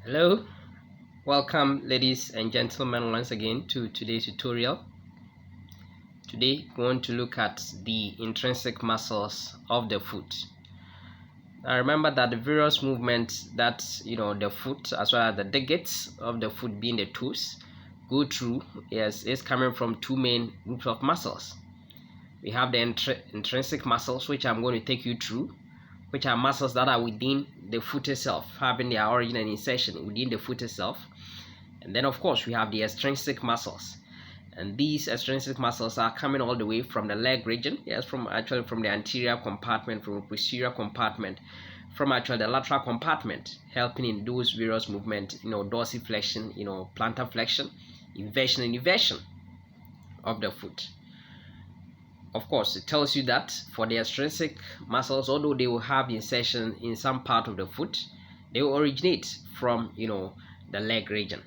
Hello, welcome ladies and gentlemen once again to today's tutorial. Today we want to look at the intrinsic muscles of the foot. Now remember that the various movements that the foot as well as the digits of the foot being the toes go through is coming from two main groups of muscles. We have the intrinsic muscles, which I'm going to take you through, which are muscles that are within the foot itself, having their origin and insertion within the foot itself. And then of course we have the extrinsic muscles, and these extrinsic muscles are coming all the way from the leg region, from the anterior compartment, from the posterior compartment, from the lateral compartment, helping in those various movements, dorsiflexion, plantar flexion, inversion and eversion of the foot. Of course, it tells you that for the extrinsic muscles, although they will have insertion in some part of the foot, they will originate from the leg region.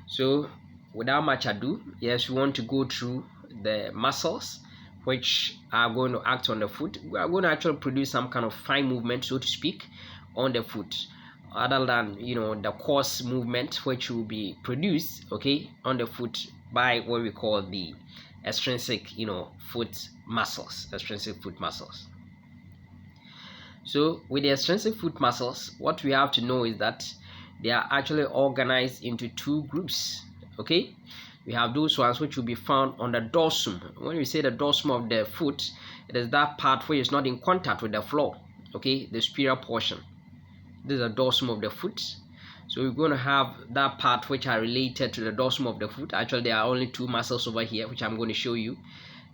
So without much ado, we want to go through the muscles which are going to act on the foot. We are going to actually produce some kind of fine movement, so to speak, on the foot, other than the coarse movement which will be produced on the foot by what we call the extrinsic foot muscles. So with the extrinsic foot muscles, what we have to know is that they are actually organized into two groups. We have those ones which will be found on the dorsum. When we say the dorsum of the foot, it is that part where it's not in contact with the floor, the superior portion. This is the dorsum of the foot. So we're going to have that part which are related to the dorsum of the foot. Actually, there are only two muscles over here which I'm going to show you,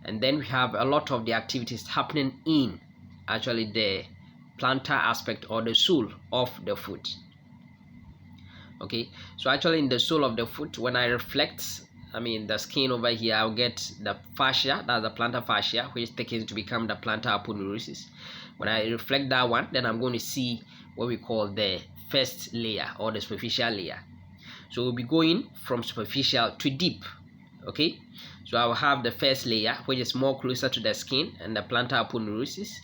and then we have a lot of the activities happening in the plantar aspect or the sole of the foot. So actually in the sole of the foot, when I reflect the skin over here, I'll get the fascia, that's the plantar fascia, which is taken to become the plantar aponeurosis. When I reflect that one, then I'm going to see what we call the first layer or the superficial layer. So we'll be going from superficial to deep. So I will have the first layer, which is more closer to the skin and the plantar aponeurosis,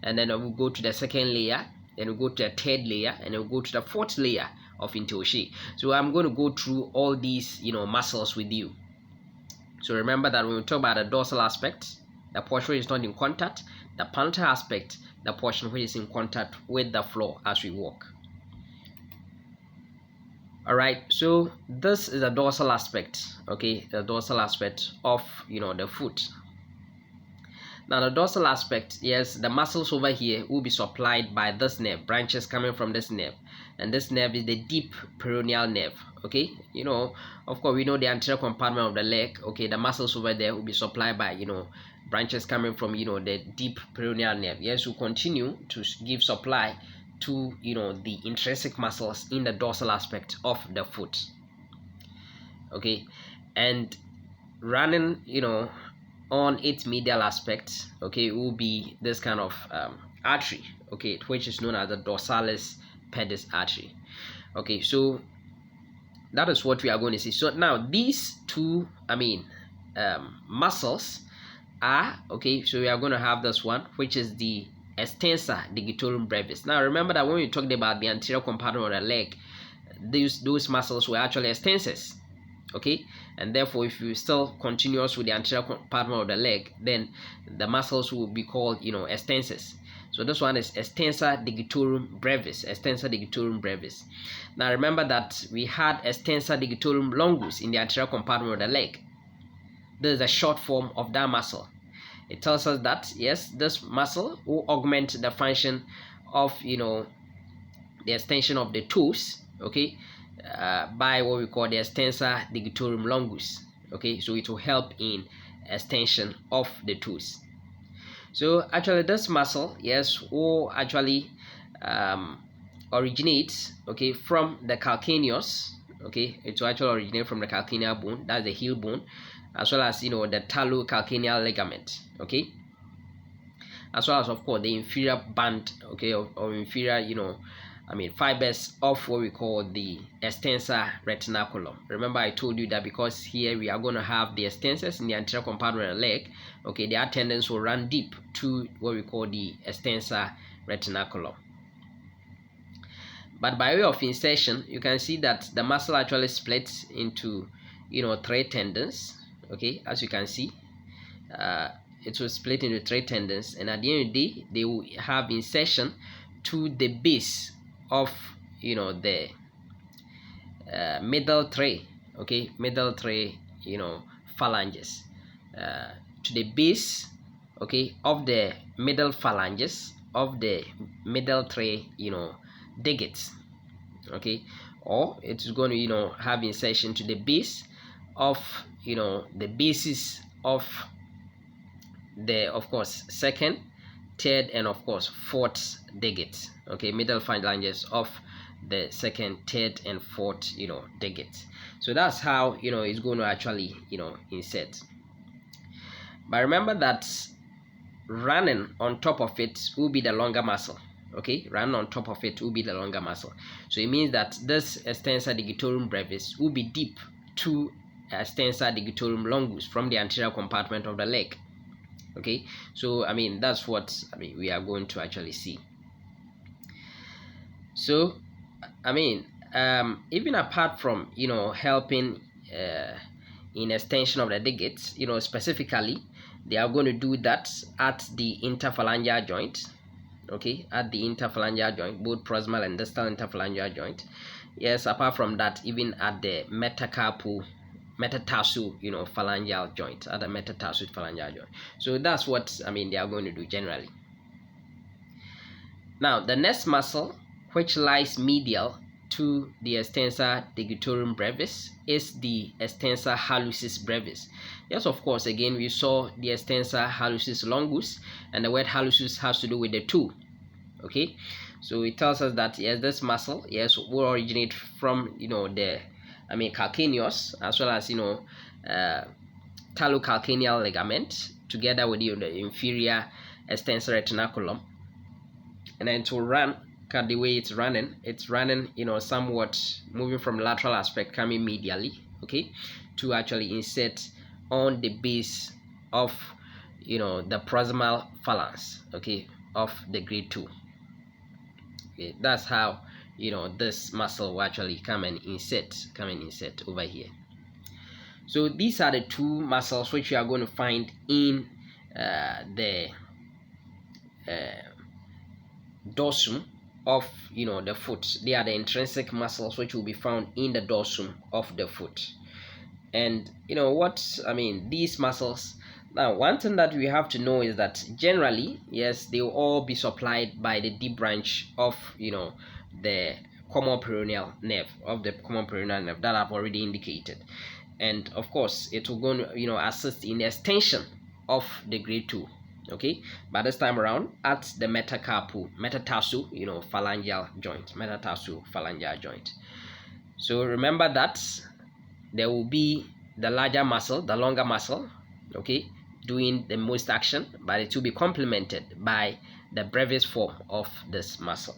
and then I will go to the second layer, then we'll go to the third layer, and then we'll go to the fourth layer of Toshi. So I'm going to go through all these muscles with you. So remember that when we talk about the dorsal aspect, the portion which is not in contact, the plantar aspect, the portion which is in contact with the floor as we walk. Alright, so this is the dorsal aspect, the dorsal aspect of the foot. Now the dorsal aspect, the muscles over here will be supplied by this nerve, branches coming from this nerve, and this nerve is the deep peroneal nerve. Of course we know the anterior compartment of the leg, the muscles over there will be supplied by branches coming from the deep peroneal nerve. We'll continue to give supply to the intrinsic muscles in the dorsal aspect of the foot. And running on its medial aspect, will be this kind of artery, which is known as the dorsalis pedis artery. So that is what we are going to see. So now these two muscles are so we are going to have this one, which is the extensor digitorum brevis. Now remember that when we talked about the anterior compartment of the leg, those muscles were actually extensors, and therefore if you still continuous with the anterior compartment of the leg, then the muscles will be called extensors. So this one is extensor digitorum brevis. Now remember that we had extensor digitorum longus in the anterior compartment of the leg. This is a short form of that muscle. It tells us that this muscle will augment the function of the extension of the toes, by what we call the extensor digitorum longus. So it will help in extension of the toes. So actually this muscle will actually originate from the calcaneus. It will actually originate from the calcaneal bone, that's the heel bone, as well as the talocalcaneal ligament, as well as of course the inferior band, or inferior fibers of what we call the extensor retinaculum. Remember I told you that because here we are going to have the extensors in the anterior compartment of the leg, their tendons will run deep to what we call the extensor retinaculum. But by way of insertion, you can see that the muscle actually splits into, 3 tendons. Okay, as you can see, it will split into 3 tendons, and at the end of the day, they will have insertion to the base of, the middle 3. Okay, middle 3, phalanges, to the base, okay, of the middle phalanges of the middle 3, digits. Okay, or it's going to, have insertion to the base of, the bases of the, of course, second, third, and of course fourth digits. Okay, middle phalanges of the second, third, and fourth, digits. So that's how, it's going to actually, insert. But remember that running on top of it will be the longer muscle. Okay, running on top of it will be the longer muscle. So it means that this extensor digitorum brevis will be deep to extensor digitorum longus from the anterior compartment of the leg. Okay, so that's what we are going to actually see. So even apart from helping in extension of the digits, specifically they are going to do that at the interphalangeal joint. Okay, at the interphalangeal joint, both proximal and distal interphalangeal joint. Yes, apart from that, even at the metatarsus, phalangeal joint, at the metatarsus phalangeal joint. So that's what they are going to do generally. Now, the next muscle, which lies medial to the extensor digitorum brevis, is the extensor hallucis brevis. Yes, of course, again, we saw the extensor hallucis longus, and the word hallucis has to do with the toe. Okay, so it tells us that yes, this muscle, yes, will originate from the calcaneus, as well as talocalcaneal ligament, together with the inferior extensor retinaculum, and then to run. Look at the way it's running. It's running, somewhat moving from lateral aspect, coming medially, okay, to actually insert on the base of, the proximal phalanx, okay, of the grade 2. Okay, that's how, this muscle will actually come and insert over here. So these are the 2 muscles which you are going to find in the dorsum of the foot. They are the intrinsic muscles which will be found in the dorsum of the foot. And these muscles, now one thing that we have to know is that generally, yes, they will all be supplied by the deep branch of the common peroneal nerve, that I've already indicated. And of course it will go to assist in the extension of the grade 2. Okay, but this time around at the metatarsu phalangeal joint. So remember that there will be the larger muscle, the longer muscle, okay, doing the most action, but it will be complemented by the brevis form of this muscle.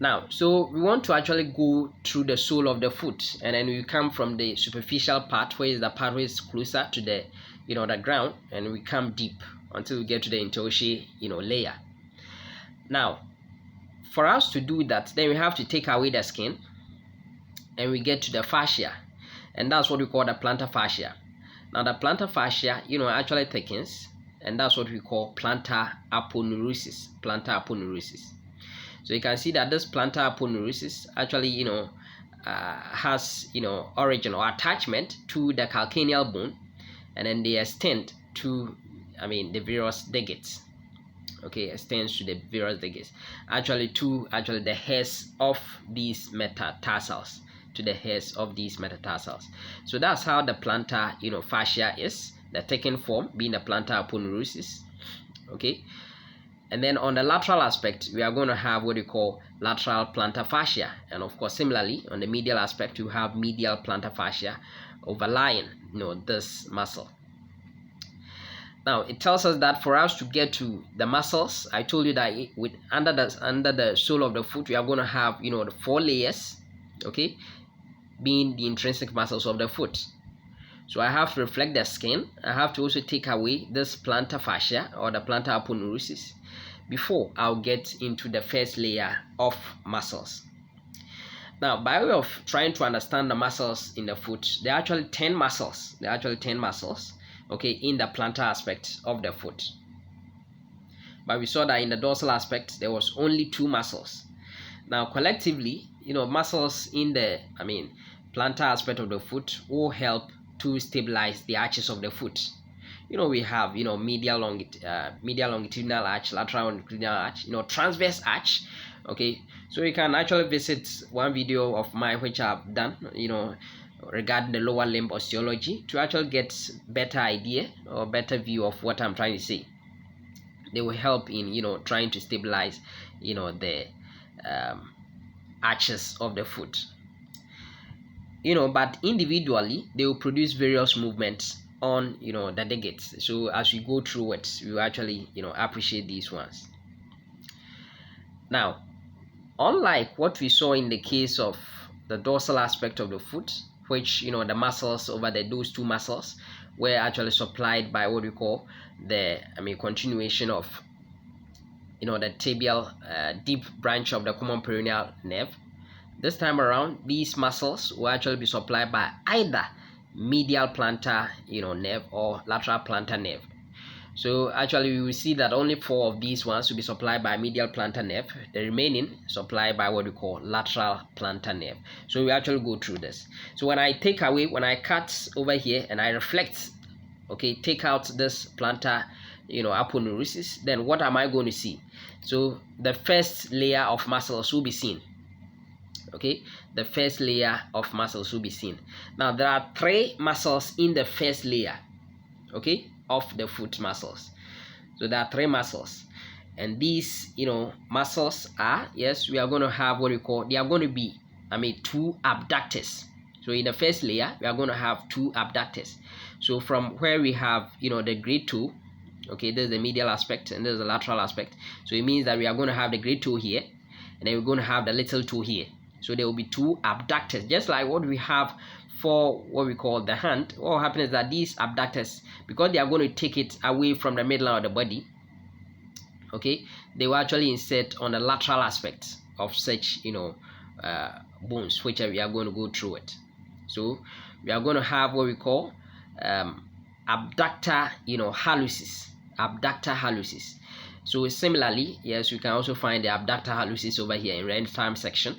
Now, so we want to actually go through the sole of the foot, and then we come from the superficial part, where is the part where is closer to the the ground, and we come deep until we get to the Toshi layer. Now, for us to do that, then we have to take away the skin, and we get to the fascia, and that's what we call the plantar fascia. Now, the plantar fascia actually thickens, and that's what we call plantar aponeurosis. So you can see that this plantar aponeurosis actually has origin or attachment to the calcaneal bone, and then they extend to the various digits. Okay, extends to the various digits, actually to the hairs of these metatarsals, So that's how the plantar fascia is, the thickened form being the plantar aponeurosis. Okay, and then on the lateral aspect, we are going to have what we call lateral plantar fascia, and of course similarly on the medial aspect, you have medial plantar fascia overlying this muscle. Now it tells us that for us to get to the muscles, I told you that under the sole of the foot, we are going to have the 4 layers, okay, being the intrinsic muscles of the foot. So I have to reflect the skin. I have to also take away this plantar fascia or the plantar aponeurosis, before I'll get into the first layer of muscles. Now, by way of trying to understand the muscles in the foot, there are actually 10 muscles. Okay, in the plantar aspect of the foot. But we saw that in the dorsal aspect, there was only 2 muscles. Now, collectively, muscles in the, plantar aspect of the foot will help to stabilize the arches of the foot. We have, medial longitudinal arch, lateral longitudinal arch, transverse arch. Okay, so you can actually visit one video of mine which I've done, regarding the lower limb osteology, to actually get better idea or better view of what I'm trying to say. They will help in trying to stabilize the arches of the foot. But individually they will produce various movements on the digates. So as we go through it, we will actually appreciate these ones. Now, unlike what we saw in the case of the dorsal aspect of the foot, which the muscles over those 2 muscles were actually supplied by what we call the continuation of the tibial deep branch of the common peroneal nerve. This time around, these muscles will actually be supplied by either medial plantar nerve or lateral plantar nerve. So actually we will see that only 4 of these ones will be supplied by medial plantar nerve, the remaining supplied by what we call lateral plantar nerve. So we actually go through this. So when I cut over here and I reflect, okay, take out this plantar aponeurosis, then what am I going to see? So the first layer of muscles will be seen. Okay, the first layer of muscles will be seen. Now there are 3 muscles in the first layer, okay, of the foot muscles. So there are 3 muscles, and these muscles are, yes, we are going to have what we call, they are going to be 2 abductors. So in the first layer we are going to have 2 abductors. So from where we have the great toe, okay, there's the medial aspect and there's the lateral aspect. So it means that we are going to have the great toe here, and then we're going to have the little toe here. So there will be 2 abductors, just like what we have for what we call the hand. What happens is that these abductors, because they are going to take it away from the midline of the body, okay, they will actually insert on the lateral aspect of such bones, which we are going to go through it. So we are going to have what we call abductor hallucis. Abductor hallucis. So similarly, yes, you can also find the abductor hallucis over here in red time section.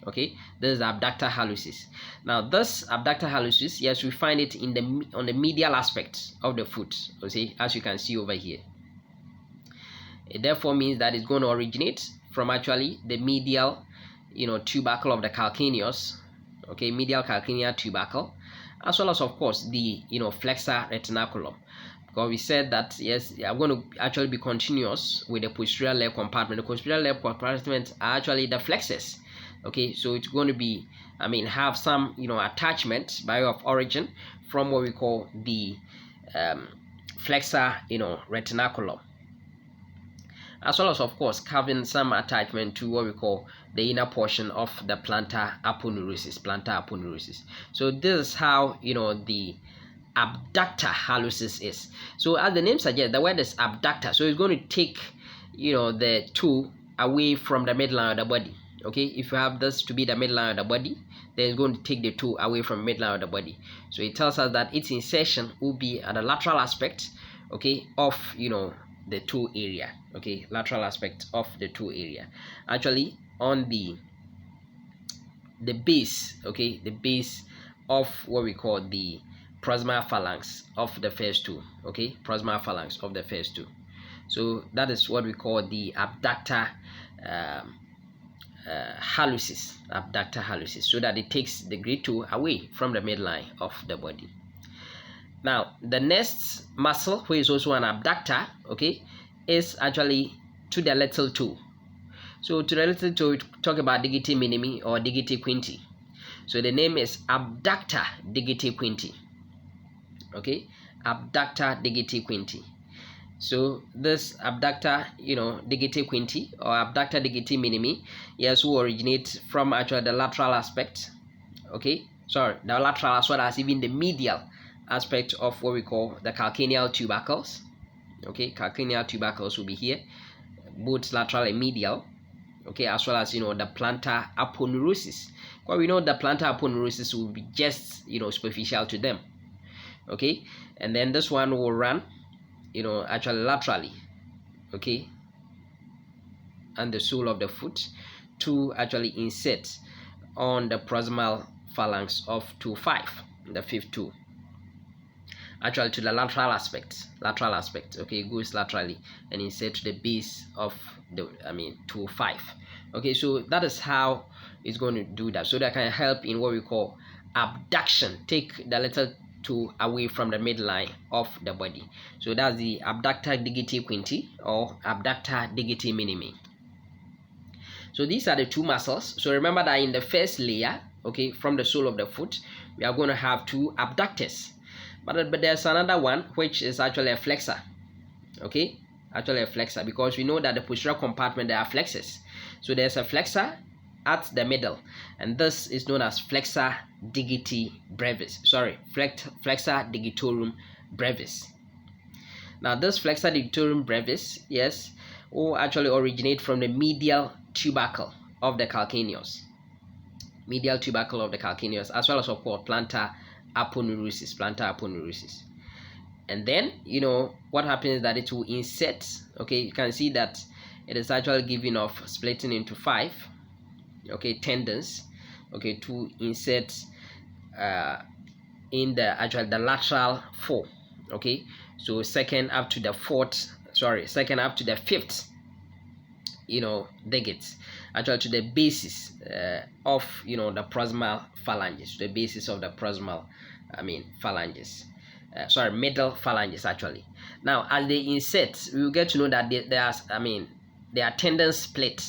Okay, this is the abductor hallucis. Now this abductor hallucis, yes, we find it on the medial aspect of the foot, okay, as you can see over here. It therefore means that it's going to originate from actually the medial tubercle of the calcaneus, okay, medial calcaneal tubercle, as well as of course the flexor retinaculum, because we said that yes, they are going to actually be continuous with the posterior leg compartment. The posterior leg compartment are actually the flexors. Okay, so it's going to be, have some, attachment by way of origin from what we call the flexor, retinaculum, as well as of course having some attachment to what we call the inner portion of the plantar aponeurosis. So this is how the abductor hallucis is. So as the name suggests, the word is abductor. So it's going to take the toe away from the midline of the body. Okay, if you have this to be the midline of the body, then it's going to take the toe away from midline of the body. So it tells us that its insertion will be at the lateral aspect, okay, of the toe area. Okay, lateral aspect of the toe area. Actually, on the base, okay, the base of what we call the proximal phalanx of the first toe. Okay, proximal phalanx of the first toe. So that is what we call the abductor hallucis, abductor hallucis, so that it takes the great toe away from the midline of the body. Now the next muscle, which is also an abductor, okay, is actually to the little toe. So to the little toe, we talk about digiti minimi or digiti quinti. So the name is abductor digiti quinti. Okay, abductor digiti quinti. So this abductor, digiti quinti or abductor digiti minimi, yes, will originate from actually the lateral aspect. Okay, sorry, the lateral as well as even the medial aspect of what we call the calcaneal tubercles. Okay, calcaneal tubercles will be here, both lateral and medial, okay, as well as the plantar aponeurosis. Well, we know the plantar aponeurosis will be just superficial to them, okay, and then this one will run actually laterally, okay, and the sole of the foot to actually insert on the proximal phalanx of toe 5, the fifth toe, actually to the lateral aspect, okay, it goes laterally and insert to the base of the toe 5. Okay, so that is how it's going to do that. So that can help in what we call abduction, take the little toe away from the midline of the body. So that's the abductor digiti quinti or abductor digiti minimi. So these are the two muscles. So remember that in the first layer, okay, from the sole of the foot, we are going to have two abductors. But there's another one which is actually a flexor, okay, actually a flexor, because we know that the posterior compartment, there are flexors. So there's a flexor at the middle, and this is known as flexor digiti brevis. Flexor digitorum brevis. Now this flexor digitorum brevis, yes, will actually originate from the medial tubercle of the calcaneus. Medial tubercle of the calcaneus, as well as of course plantar aponeurosis. And then what happens is that it will insert, okay, you can see that it is actually giving off, splitting into 5, okay, tendons, okay, to insert in the lateral 4, okay, so second up to the 5th digits, actually to the basis of the proximal phalanges, the basis of the proximal phalanges, middle phalanges actually. Now as they insert, we will get to know that there are tendons split,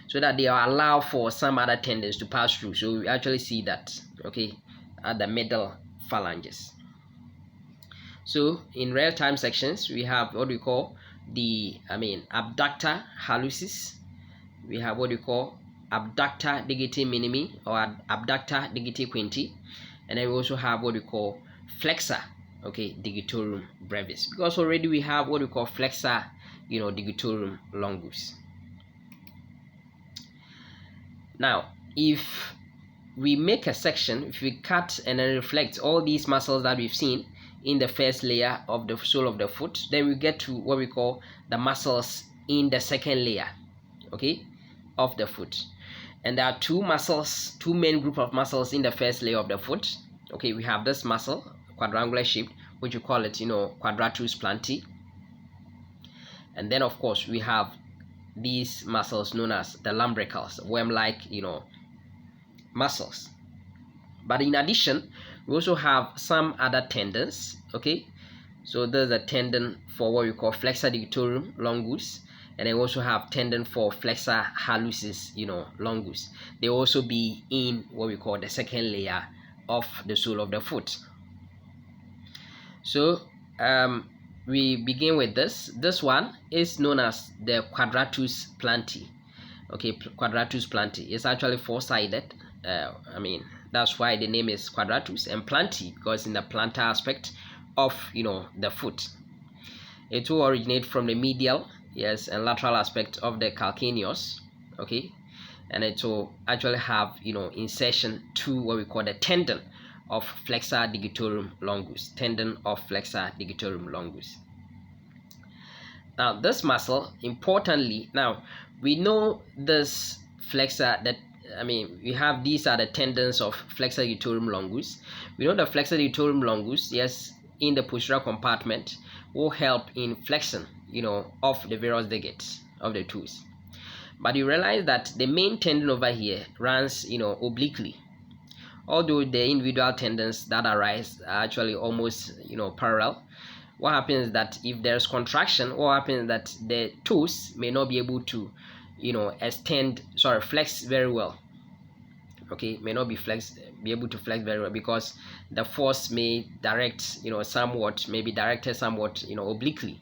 so that they are allow for some other tendons to pass through. So we actually see that, okay, at the middle phalanges. So in real-time sections, we have what we call the Abductor Hallucis. We have what we call Abductor digiti minimi or Abductor digiti quinti, and then we also have what we call Flexor, okay, Digitorum brevis, because already we have what we call Flexor Digitorum longus. Now if we make a section, if we cut and then reflect all these muscles that we've seen in the first layer of the sole of the foot, then we get to what we call the muscles in the second layer, okay, of the foot. And there are two main group of muscles in the first layer of the foot. Okay, we have this muscle, quadrangular shaped, which we call it Quadratus Planti. And then of course we have these muscles known as the lumbricals, worm-like muscles. But in addition, we also have some other tendons, okay. So there's a tendon for what we call Flexor Digitorum longus, and then we also have tendon for Flexor Hallucis longus. They also be in what we call the second layer of the sole of the foot. So we begin with this one is known as the Quadratus Planti, okay. Quadratus Planti is actually four-sided. That's why the name is quadratus, and planti because in the plantar aspect of the foot. It will originate from the medial, yes, and lateral aspect of the calcaneus, okay, and it will actually have insertion to what we call the tendon of Flexor Digitorum longus, tendon of Flexor Digitorum longus. Now this muscle, importantly, now we know this flexor that we have these are the tendons of Flexor Digitorum longus. We know the Flexor Digitorum longus, yes, in the posterior compartment will help in flexion of the various digits of the toes. But you realize that the main tendon over here runs obliquely, although the individual tendons that arise are actually almost parallel. What happens is that if there's contraction, what happens is that the toes may not be able to flex very well, okay, may not be able to flex very well, because the force may direct somewhat, directed somewhat obliquely.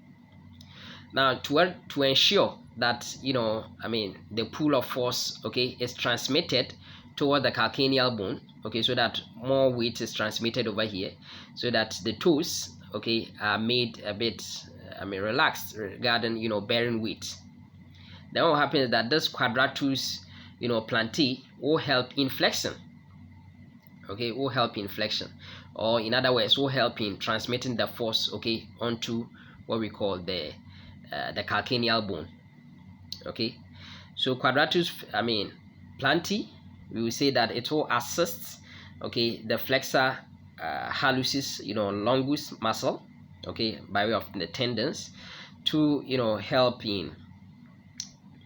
Now to ensure that the pull of force, okay, is transmitted toward the calcaneal bone, okay, so that more weight is transmitted over here, so that the toes, okay, are made a bit relaxed regarding bearing weight. then what happens is that this quadratus, plantae will help in flexion. Okay, will help in flexion, or in other words, will help in transmitting the force, okay, onto what we call the calcaneal bone. Okay, so quadratus, plantae, we will say that it will assist, okay, the flexor hallucis, longus muscle, okay, by way of the tendons, to help in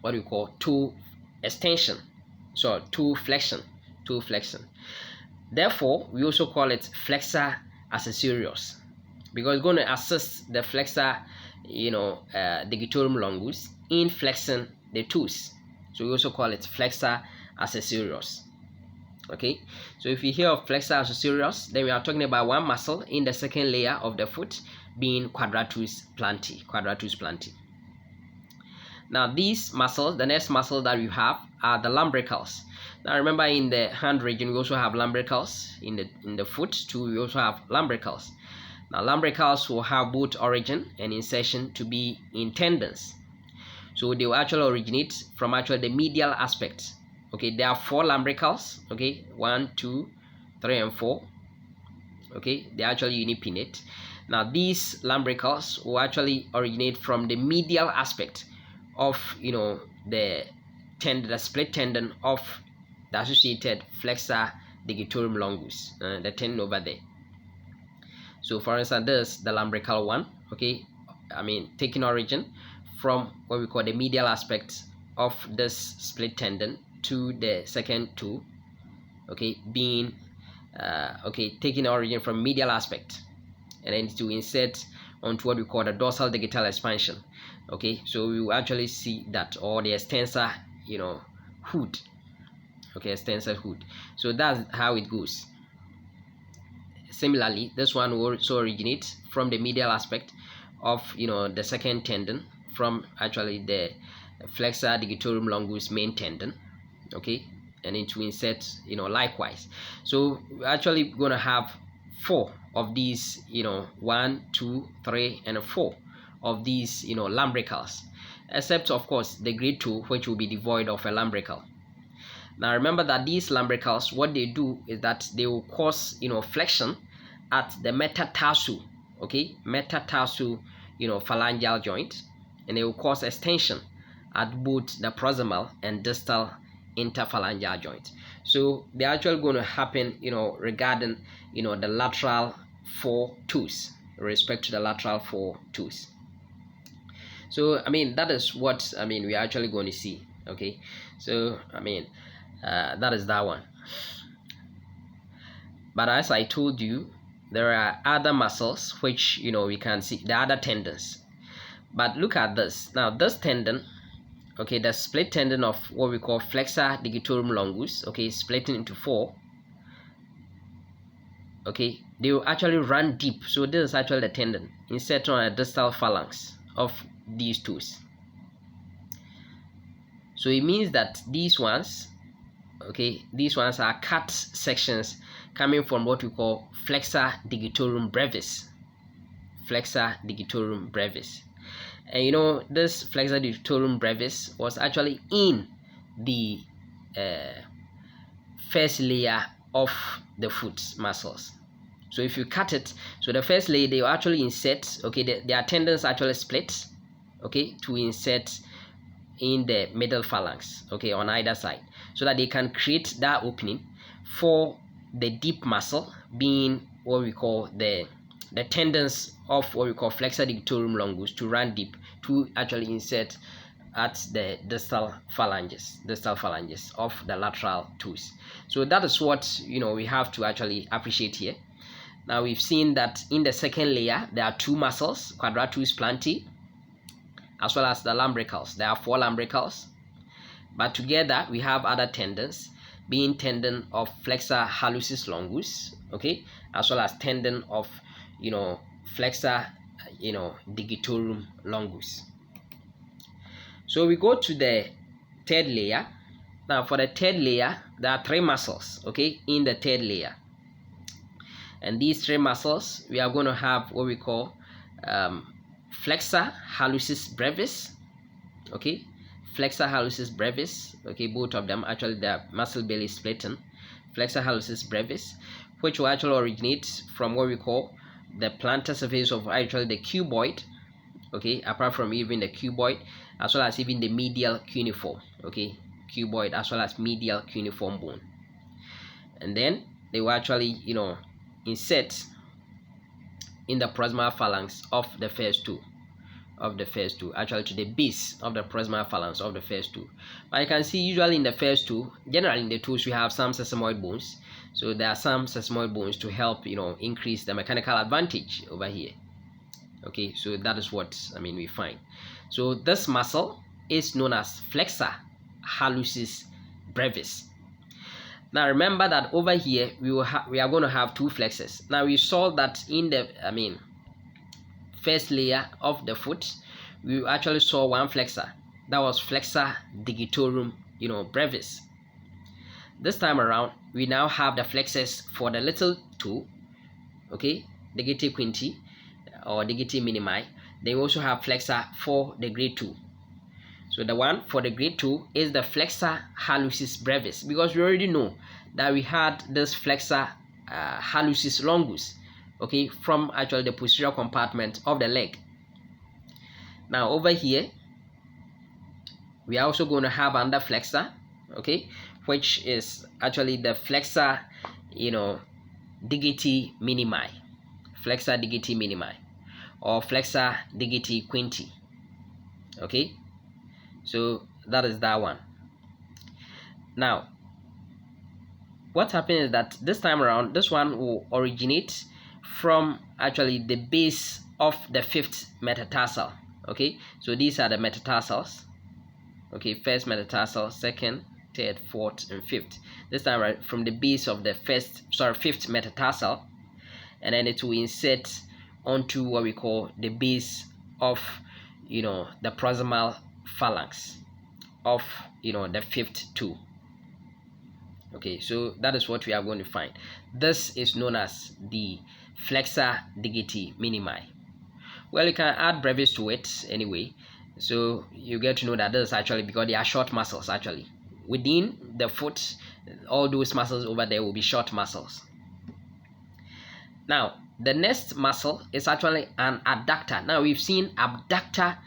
what we call toe extension, so toe flexion. Therefore, we also call it flexor accessorius, because it's going to assist the flexor, digitorum longus in flexing the toes. So we also call it flexor accessorius. Okay, so if you hear of flexor accessorius, then we are talking about one muscle in the second layer of the foot being quadratus plantae. Now these muscles, the next muscle that we have are the lumbricals. Now remember, in the hand region we also have lumbricals. In the foot too, we also have lumbricals. Now lumbricals will have both origin and insertion to be in tendons. So they will actually originate from the medial aspect. Okay, there are 4 lumbricals. Okay, 1, 2, 3, and 4. Okay, they actually unipinnate. Now these lumbricals will actually originate from the medial aspect of the split tendon of the associated flexor digitorum longus, the tendon over there. So for instance, this the lumbrical one, okay, taking origin from what we call the medial aspect of this split tendon to the second toe, okay, being taking origin from medial aspect, and then to insert onto what we call the dorsal digital expansion. Okay, so we will actually see that, or the extensor hood. Okay, extensor hood. So that's how it goes. Similarly, this one will also originate from the medial aspect of the second tendon, from actually the flexor digitorum longus main tendon. Okay, and then to insert likewise. So we're actually going to have 4 of these, 1, 2, 3, and 4 of these lumbricals, except of course the grade 2, which will be devoid of a lumbrical. Now remember that these lumbricals, what they do is that they will cause flexion at the metatarsal, okay, phalangeal joint, and they will cause extension at both the proximal and distal interphalangeal joint. So they're actually going to happen regarding the lateral 4 toes, with respect to the lateral 4 toes. So that is what we are actually going to see. Okay, so that is that one. But as I told you, there are other muscles which we can see, the other tendons. But look at this. Now this tendon, okay, the split tendon of what we call flexor digitorum longus, okay, splitting into 4. Okay, they will actually run deep. So this is actually the tendon inserted on a distal phalanx of these toes. So it means that these ones, okay, these ones are cut sections coming from what we call flexor digitorum brevis. Flexor digitorum brevis. And this flexor digitorum brevis was actually in the first layer of the foot muscles. So if you cut it, so the first layer, they will actually insert, okay, their tendons actually split, okay, to insert in the middle phalanx, okay, on either side, so that they can create that opening for the deep muscle, being what we call the tendons of what we call flexor digitorum longus, to run deep to actually insert at the distal phalanges of the lateral toes. So that is what we have to actually appreciate here. Now we've seen that in the second layer there are 2 muscles, Quadratus plantae, as well as the lumbricals. There are 4 lumbricals, but together we have other tendons, being tendon of Flexor Hallucis longus, okay, as well as tendon of Flexor Digitorum longus. So we go to the third layer. Now for the third layer, there are 3 muscles, okay, in the third layer. And these 3 muscles, we are going to have what we call Flexor Hallucis brevis, okay, Flexor Hallucis brevis. Okay, both of them, actually the muscle belly is splitting. Flexor Hallucis brevis, which will actually originate from what we call the plantar surface of actually the cuboid. Okay, apart from even the cuboid, as well as even the medial cuneiform. Okay, cuboid as well as medial cuneiform bone. And then they will actually, insert in the proximal phalanx of the first two, actually to the base of the proximal phalanx of the first two. But you can see usually in the first two, generally in the toes, we have some sesamoid bones. So there are some sesamoid bones to help, increase the mechanical advantage over here. Okay, so that is what we find. So this muscle is known as Flexor Hallucis brevis. Now remember that over here we are going to have two flexors. Now we saw that in the first layer of the foot, we actually saw one flexor. That was Flexor Digitorum, brevis. This time around, we now have the flexors for the little toe, okay, digiti quinti or digiti minimi. They also have flexor for the great toe. So the one for the great toe is the Flexor Hallucis brevis, because we already know that we had this Flexor Hallucis longus, okay, from actually the posterior compartment of the leg. Now over here, we are also going to have another flexor, okay, which is actually the Flexor, digiti minimi, Flexor digiti minimi, or Flexor digiti quinti. Okay, so that is that one. Now what happens is that this time around, this one will originate from actually the base of the fifth metatarsal. Okay, so these are the metatarsals. Okay, first metatarsal, second, third, fourth, and fifth. This time right from the base of the fifth metatarsal, and then it will insert onto what we call the base of the proximal phalanx of the fifth toe. Okay, so that is what we are going to find. This is known as the Flexor digiti minimi. Well, you can add brevis to it anyway, so you get to know that this is actually because they are short muscles. Actually, within the foot, all those muscles over there will be short muscles. Now the next muscle is actually an adductor. Now we've seen abductor,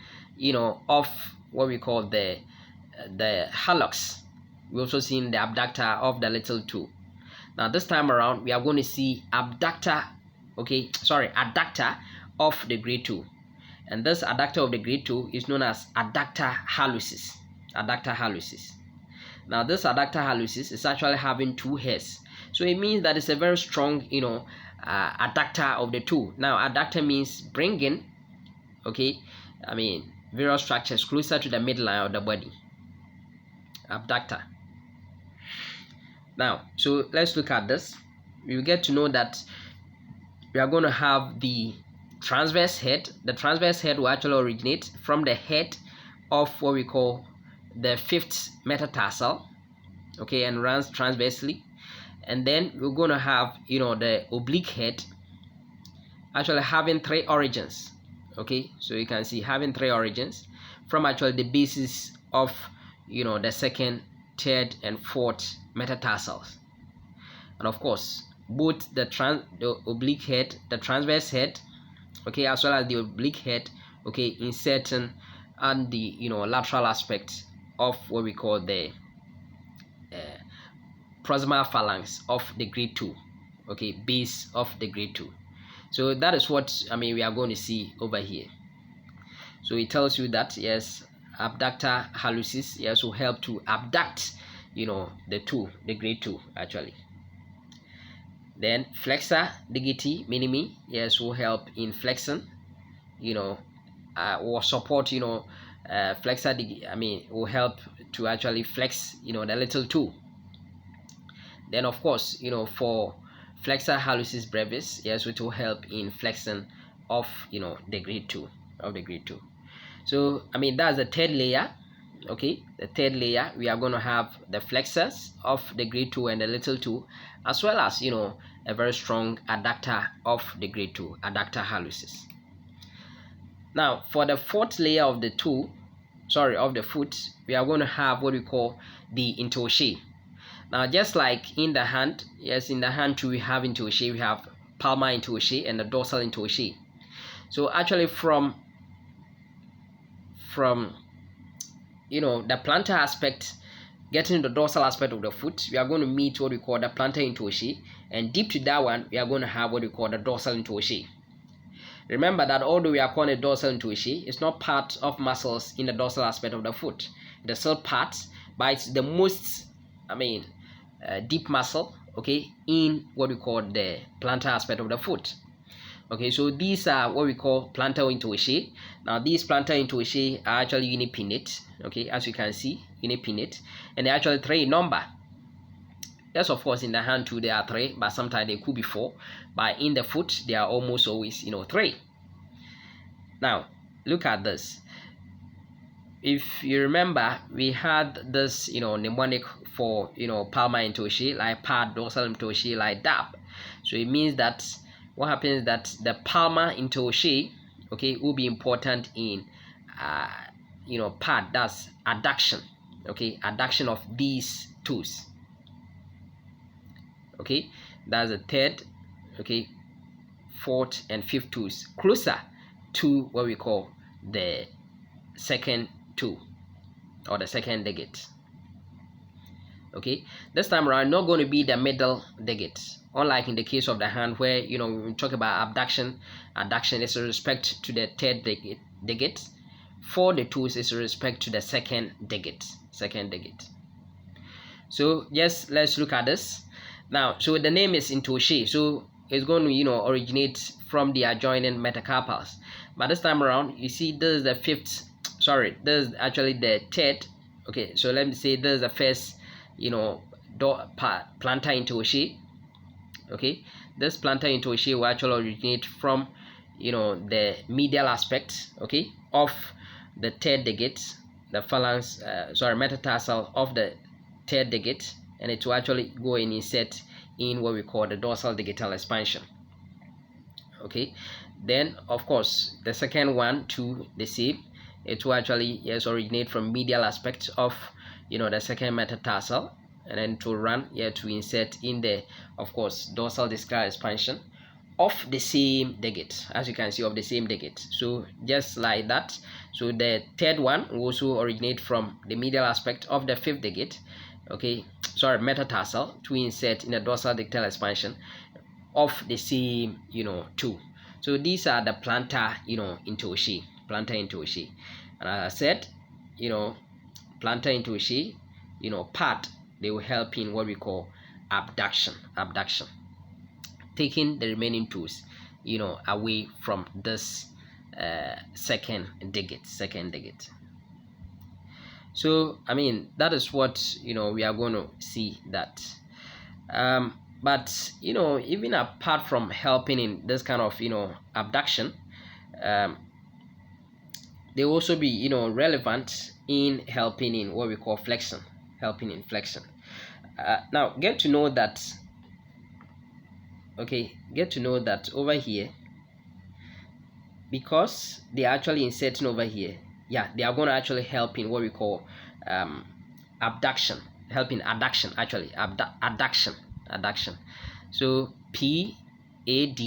of what we call the hallux. We've also seen the abductor of the little toe. Now this time around, we are going to see adductor of the great toe. And this adductor of the great toe is known as Abductor Hallucis. Abductor Hallucis. Now this Abductor Hallucis is actually having two hairs. So it means that it's a very strong, adductor of the toe. Now adductor means bringing, various structures closer to the midline of the body. Abductor. Now, so let's look at this. You get to know that we are going to have the transverse head. The transverse head will actually originate from the head of what we call the fifth metatarsal, okay, and runs transversely. And then we're going to have, the oblique head actually having three origins. Okay, so you can see having three origins from actually the basis of, the second, third, and fourth metatarsals. And of course, both the oblique head, the transverse head, okay, as well as the oblique head, okay, inserting on the lateral aspect of what we call the proximal phalanx of the great toe, okay, base of the great toe. So that is what we are going to see over here. So it tells you that yes, Abductor Hallucis yes will help to abduct the toe, the great toe actually. Then Flexor digiti minimi yes will help in flexing, or support Flexor will help to actually flex the little toe. Then of course for Flexor Hallucis brevis yes it will help in flexing of the great toe, So that's the third layer. Okay, the third layer, we are going to have the flexors of the great toe and the little toe, as well as a very strong adductor of the great toe, Abductor Hallucis. Now for the fourth layer of the toe, of the foot, we are going to have what we call the Toshi. Now, just like in the hand, yes, in the hand too, we have Toshi, we have palmar Toshi and the dorsal Toshi. So actually from the plantar aspect, getting the dorsal aspect of the foot, we are going to meet what we call the plantar Toshi, and deep to that one, we are going to have what we call the dorsal Toshi. Remember that although we are calling it dorsal Toshi, it's not part of muscles in the dorsal aspect of the foot. It is still part, but it's the most, deep muscle, okay, in what we call the plantar aspect of the foot. Okay, so these are what we call plantar Toshi. Now, these plantar Toshi are actually unipinnate, okay, as you can see, unipinnate, and they're actually 3 in number. Yes, of course, in the hand too, there are 3, but sometimes they could be 4. But in the foot, they are almost always, 3. Now, look at this. If you remember, we had this, mnemonic for, palmar Toshi, like pad, dorsal Toshi, like dab. So it means that what happens is that the palmar Toshi, okay, will be important in, pad, that's adduction, okay, adduction of these toes. Okay, that's the 3rd, okay, 4th and 5th toes, closer to what we call the 2nd toe or the 2nd digit. Okay, this time around, not going to be the middle digit, unlike in the case of the hand where when we talk about abduction is with respect to the 3rd digit. For the toes is with respect to the 2nd digit. So yes, let's look at this. Now, so the name is Toshi, so it's going to originate from the adjoining metacarpals. But this time around, you see this is the 5th. Sorry, this is actually the 3rd. Okay, so let me say this is the first plantar Toshi. Okay, this plantar Toshi will actually originate from the medial aspect, okay, of the 3rd digit, the phalanx, metatarsal of the 3rd digit, and it will actually go and insert in what we call the dorsal digital expansion. Okay, then of course the second one too, the same. It will actually originate from medial aspect of the 2nd metatarsal, and then to run to insert in the, of course, dorsal discal expansion of the same digit, as you can see, of the same digit. So just like that. So the 3rd one will also originate from the medial aspect of the 5th digit, okay, metatarsal, to insert in the dorsal digital expansion of the same two. So these are the plantar Toshi, and as I said, plantar Toshi, part, they will help in what we call abduction, taking the remaining toes away from this second digit. So that is what we are going to see that. But even apart from helping in this kind of abduction, they will also be relevant in helping in what we call flexion, now get to know that over here, because they are actually inserting over here, they are going to actually help in what we call abduction, adduction. So PAD,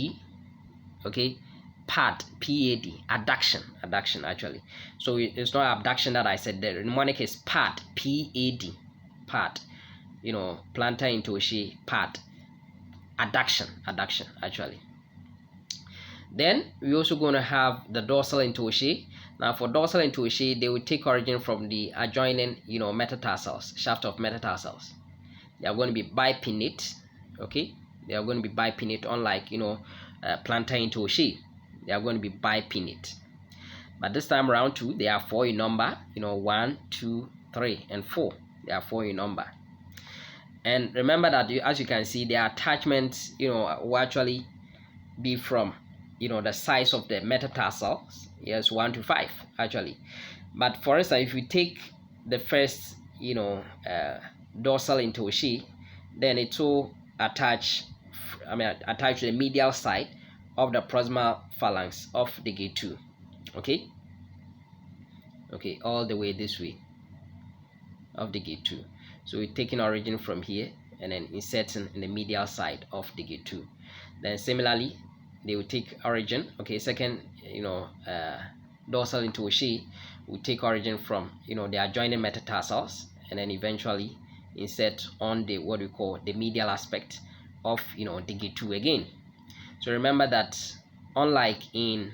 okay, pad, adduction actually. So it's not abduction that I said there. The mnemonic is pad, pad, plantar Toshi, pad, adduction actually. Then we're also going to have the dorsal Toshi. Now for dorsal Toshi, they will take origin from the adjoining metatarsals, shaft of metatarsals. They are going to be bipinnate, okay. They are going to be bipinnate, unlike plantar Toshi. They are going to be bipinnate. But this time around too, they are 4 in number. 1, 2, 3, and 4. They are 4 in number. And remember that as you can see, their attachments will actually be from the size of the metatarsals. Yes, 1 to 5 actually. But for instance, if we take the first dorsal Toshi, then it will attach to the medial side of the proximal phalanx of the gate 2. Okay, okay, all the way this way of digit 2. So we're taking origin from here and then inserting in the medial side of digit 2. Then similarly, they will take origin, okay, second, dorsal and Toshi will take origin from, the adjoining metatarsals, and then eventually insert on the what we call the medial aspect of, digit 2 again. So remember that unlike in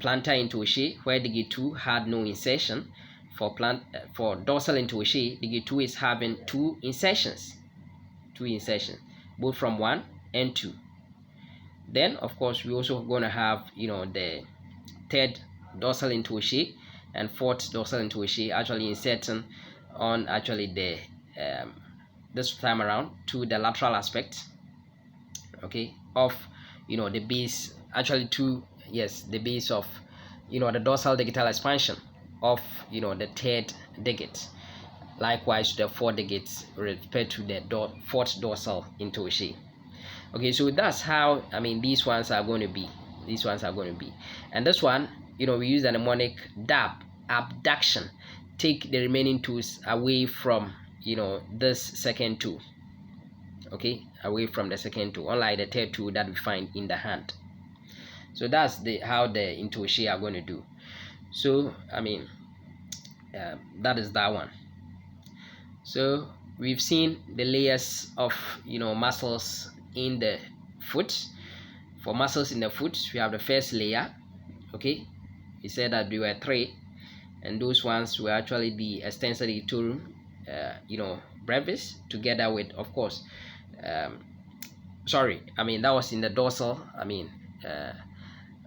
plantar Toshi, where digit 2 had no insertion, for dorsal Toshi, digit 2 is having two insertions, both from 1 and 2. Then of course we're also going to have, the third dorsal Toshi and fourth dorsal Toshi actually inserting on actually the this time around to the lateral aspect, okay, of, the base, actually to, yes, the base of, the dorsal digital expansion of, the third digit. Likewise the fourth digits with respect to the fourth dorsal Toshi. Okay, so that's how, these ones are going to be. And this one, we use the mnemonic DAB, abduction. Take the remaining tools away from, this second tool. Okay, away from the second tool, unlike the third tool that we find in the hand. So that's how the Toshi are going to do. So that is that one. So we've seen the layers of, muscles in the foot. For muscles in the foot, we have the first layer. Okay, we said that there were 3, and those ones were actually the Extensor, Digitorum, Brevis, together with, of course, that was in the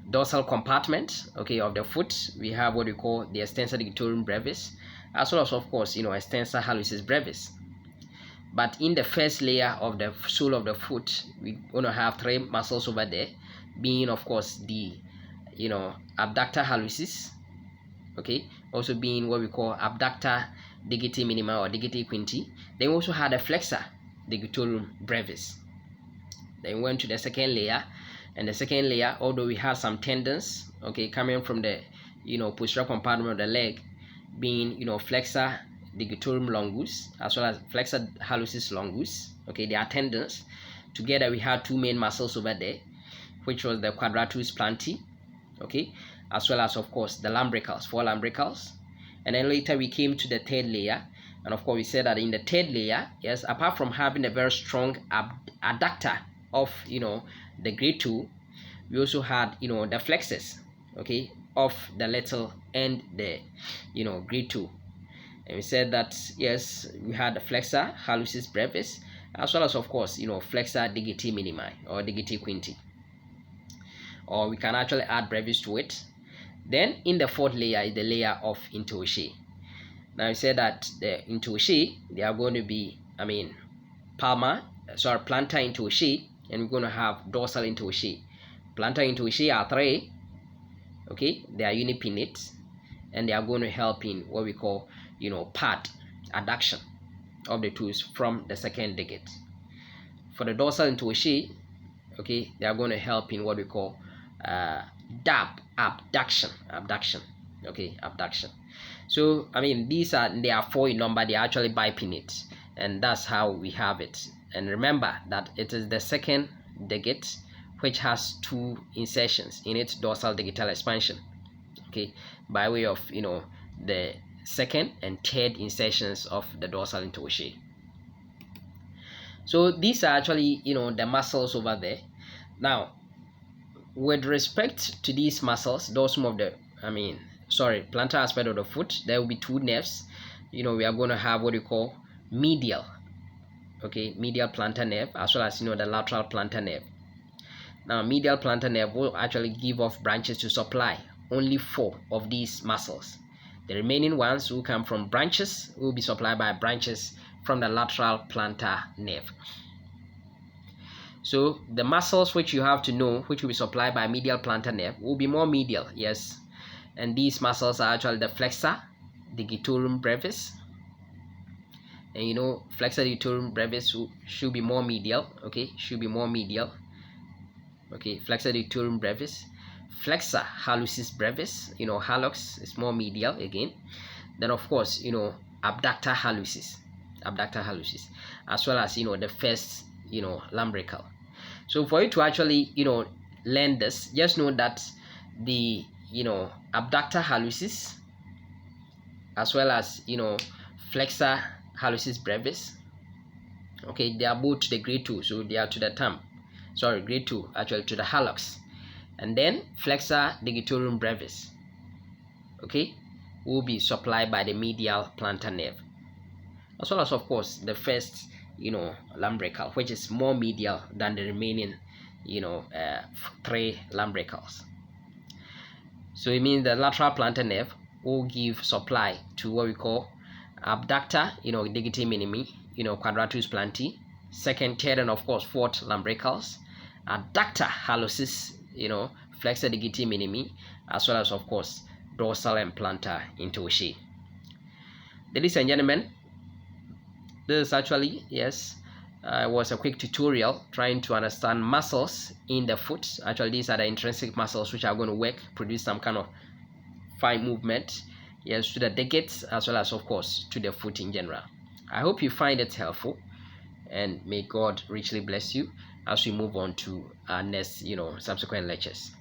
dorsal compartment, okay, of the foot. We have what we call the Extensor, Digitorum, Brevis, as well as, of course, Extensor Hallucis, Brevis. But in the first layer of the sole of the foot, we're going to have 3 muscles over there, being, of course, the, Abductor Hallucis, okay, also being what we call Abductor Digiti Minima or Digiti Quinti. Then we also had a Flexor, Digitorum, Brevis. Then we went to the second layer, and the second layer, although we had some tendons, okay, coming from the, posterior compartment of the leg, being, Flexor Digitorum longus, as well as Flexor Hallucis longus, okay, they are tendons. Together we had 2 main muscles over there, which was the Quadratus Plant, okay, as well as, of course, the Lumbricals, 4 Lumbricals. And then later we came to the third layer, and of course we said that in the third layer, yes, apart from having a very strong adductor of, the great toe, we also had, the flexors, okay, of the little and the, great toe. And we said that, yes, we had the Flexor Hallucis Brevis, as well as, of course, Flexor Digiti Minimi or Digiti Quinti, or we can actually add Brevis to it. Then in the fourth layer is the layer of Toshi. Now we said that the Toshi, they are going to be, plantar Toshi, and we're going to have dorsal Toshi. Plantar Toshi are 3, okay, they are unipinnate, and they are going to help in what we call, pad adduction of the toes from the second digit. For the dorsal Toshi, okay, they are going to help in what we call DAB, abduction, okay, abduction. So they are 4 in number, they are actually bipinnate, and that's how we have it. And remember that it is the second digit which has 2 insertions in its dorsal digital expansion, okay, by way of, the second and third insertions of the dorsal Toshi. So these are actually, the muscles over there. Now, with respect to these muscles, those some of the, plantar aspect of the foot, there will be 2 nerves. We are going to have what we call medial, okay, medial plantar nerve, as well as, the lateral plantar nerve. Now, medial plantar nerve will actually give off branches to supply only 4 of these muscles. The remaining ones will come from branches, will be supplied by branches from the lateral plantar nerve. So the muscles which you have to know, which will be supplied by medial plantar nerve, will be more medial, yes. And these muscles are actually the Flexor Digitorum Brevis. And Flexor Digitorum Brevis should be more medial, okay, should be more medial. Okay, Flexor Digitorum Brevis. Flexor Hallucis brevis, hallux is more medial again. Then of course, Abductor Hallucis, as well as the first lumbrical. So for you to actually learn this, just know that the Abductor Hallucis as well as Flexor Hallucis brevis, okay, they are both to the grade 2, so they are to the term, sorry, grade 2 actually to the hallux. And then Flexor Digitorum brevis, okay, will be supplied by the medial plantar nerve, as well as of course the first lumbrical, which is more medial than the remaining 3 lumbricals. So it means the lateral plantar nerve will give supply to what we call abductor digiti minimi, Quadratus Planti, second, third, and of course fourth lumbricals, Abductor Hallucis, Flexor digiti minimi, as well as of course Dorsal and Plantar Toshi. Ladies and gentlemen, this actually, yes, was a quick tutorial trying to understand muscles in the foot. Actually, these are the intrinsic muscles which are going to work, produce some kind of fine movement, yes, to the digits as well as of course to the foot in general. I hope you find it helpful, and may God richly bless you as we move on to our next subsequent lectures.